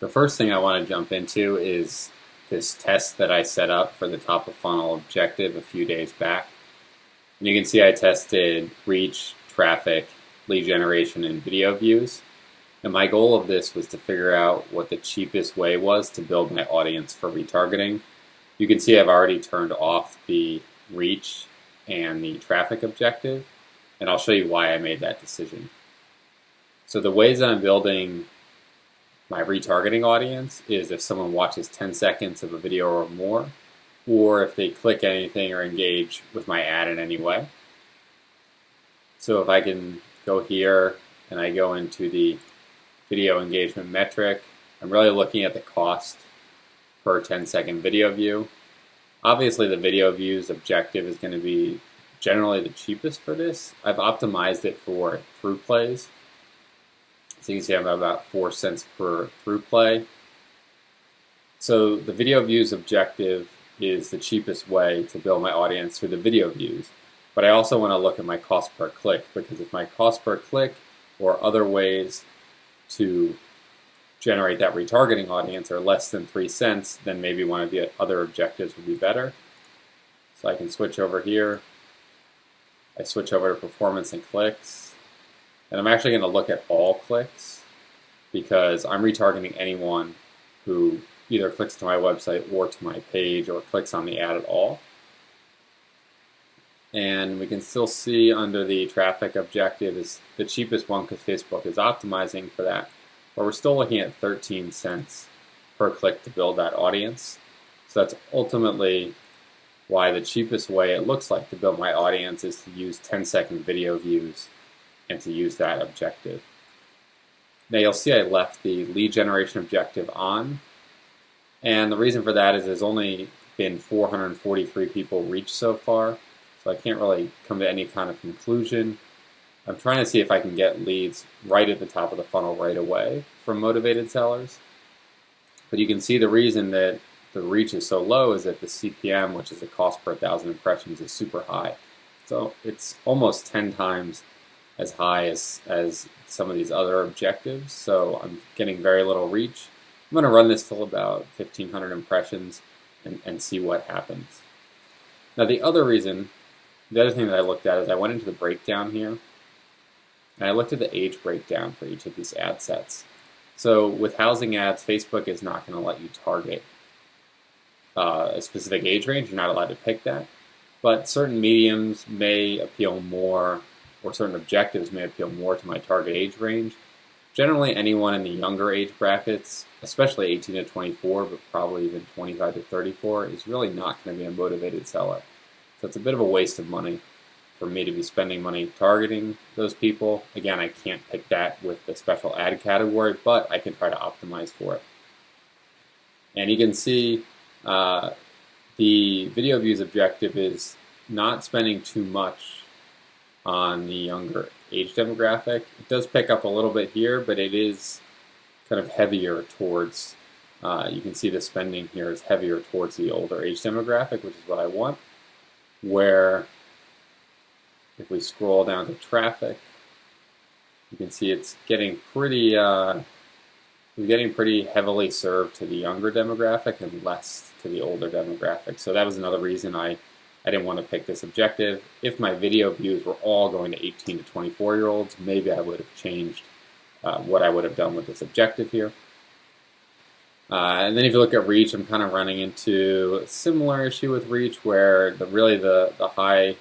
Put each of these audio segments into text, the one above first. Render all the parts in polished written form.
The first thing I want to jump into is this test that I set up for the top of funnel objective a few days back. And you can see I tested reach, traffic, lead generation, and video views. And my goal of this was to figure out what the cheapest way was to build my audience for retargeting. You can see I've already turned off the reach and the traffic objective, and I'll show you why I made that decision. So the ways that I'm building my retargeting audience is if someone watches 10 seconds of a video or more, or if they click anything or engage with my ad in any way. So if I can go here and I go into the video engagement metric, I'm really looking at the cost per 10-second video view. Obviously the video views objective is going to be generally the cheapest for this. I've optimized it for through plays. So you can see I'm at about 4 cents per through play. So the video views objective is the cheapest way to build my audience through the video views. But I also want to look at my cost per click, because if my cost per click or other ways to generate that retargeting audience are less than 3 cents, then maybe one of the other objectives would be better. So I can switch over here. I switch over to performance and clicks. And I'm actually going to look at all clicks, because I'm retargeting anyone who either clicks to my website or to my page or clicks on the ad at all. And we can still see under the traffic objective is the cheapest one because Facebook is optimizing for that. But we're still looking at 13 cents per click to build that audience. So that's ultimately why the cheapest way it looks like to build my audience is to use 10-second video views and to use that objective. Now you'll see I left the lead generation objective on, and the reason for that is there's only been 443 people reached so far, so I can't really come to any kind of conclusion. I'm trying to see if I can get leads right at the top of the funnel right away from motivated sellers. But you can see the reason that the reach is so low is that the CPM, which is the cost per 1,000 impressions, is super high. So it's almost 10 times as high as some of these other objectives, so I'm getting very little reach. I'm going to run this till about 1,500 impressions and see what happens. Now the other thing that I looked at is I went into the breakdown here, and I looked at the age breakdown for each of these ad sets. So with housing ads, Facebook is not going to let you target a specific age range. You're not allowed to pick that, but certain mediums may appeal more, or certain objectives may appeal more to my target age range. Generally, anyone in the younger age brackets, especially 18 to 24, but probably even 25 to 34, is really not going to be a motivated seller. So it's a bit of a waste of money for me to be spending money targeting those people. Again, I can't pick that with the special ad category, but I can try to optimize for it. And you can see the video views objective is not spending too much on the younger age demographic. It does pick up a little bit here, but it is kind of heavier towards, you can see the spending here is heavier towards the older age demographic, which is what I want. Where if we scroll down to traffic, you can see it's getting pretty, heavily served to the younger demographic and less to the older demographic. So that was another reason I didn't want to pick this objective. If my video views were all going to 18 to 24-year-olds, maybe I would have changed what I would have done with this objective here. And then if you look at reach, I'm kind of running into a similar issue with reach, where the high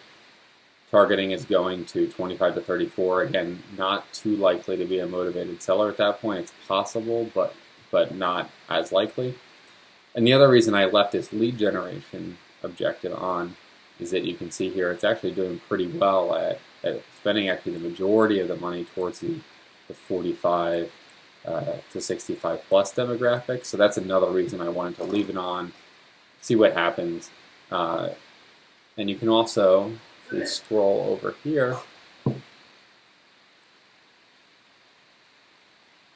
targeting is going to 25 to 34. Again, not too likely to be a motivated seller at that point. It's possible, but not as likely. And the other reason I left this lead generation objective on is that you can see here it's actually doing pretty well at spending actually the majority of the money towards the 45 to 65 plus demographic. So that's another reason I wanted to leave it on, see what happens. And you can also, if we scroll over here,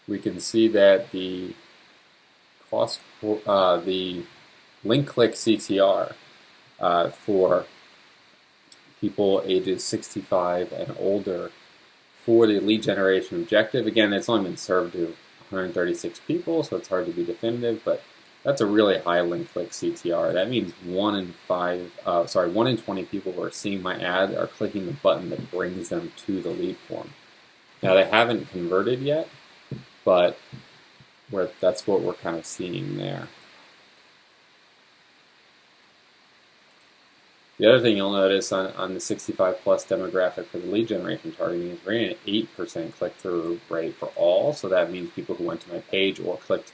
we can see that the cost for the link click CTR for people ages 65 and older for the lead generation objective. Again, it's only been served to 136 people, so it's hard to be definitive, but that's a really high link click CTR. That means 1 in 20 people who are seeing my ad are clicking the button that brings them to the lead form. Now they haven't converted yet, but that's what we're kind of seeing there. The other thing you'll notice on the 65 plus demographic for the lead generation targeting is we're getting an 8% click-through rate for all. So that means people who went to my page or clicked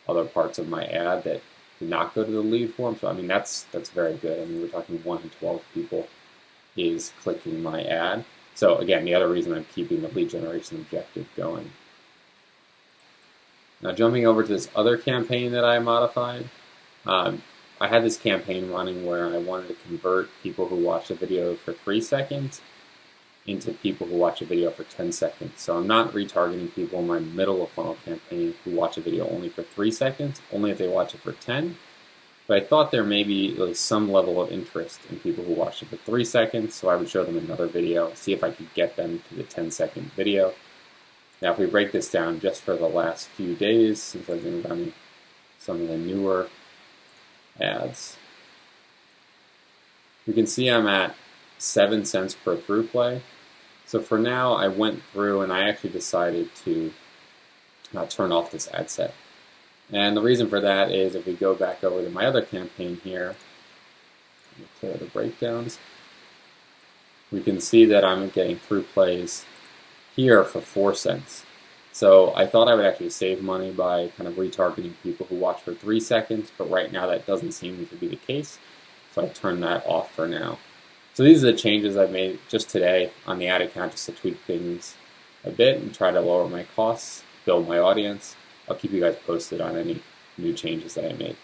other parts of my ad that did not go to the lead form. So I mean that's very good. I mean we're talking 1 in 12 people is clicking my ad. So again, the other reason I'm keeping the lead generation objective going. Now jumping over to this other campaign that I modified. I had this campaign running where I wanted to convert people who watch a video for 3 seconds into people who watch a video for 10 seconds. So I'm not retargeting people in my middle of funnel campaign who watch a video only for 3 seconds, only if they watch it for 10. But I thought there may be at least some level of interest in people who watch it for 3 seconds, so I would show them another video, see if I could get them to the 10-second video. Now if we break this down just for the last few days, since I've been running some of the newer ads, you can see I'm at 7 cents per through play. So for now, I went through and I actually decided to turn off this ad set. And the reason for that is if we go back over to my other campaign here, clear the breakdowns, we can see that I'm getting through plays here for 4 cents. So I thought I would actually save money by kind of retargeting people who watch for 3 seconds, but right now that doesn't seem to be the case. So I turned that off for now. So these are the changes I've made just today on the ad account just to tweak things a bit and try to lower my costs, build my audience. I'll keep you guys posted on any new changes that I made.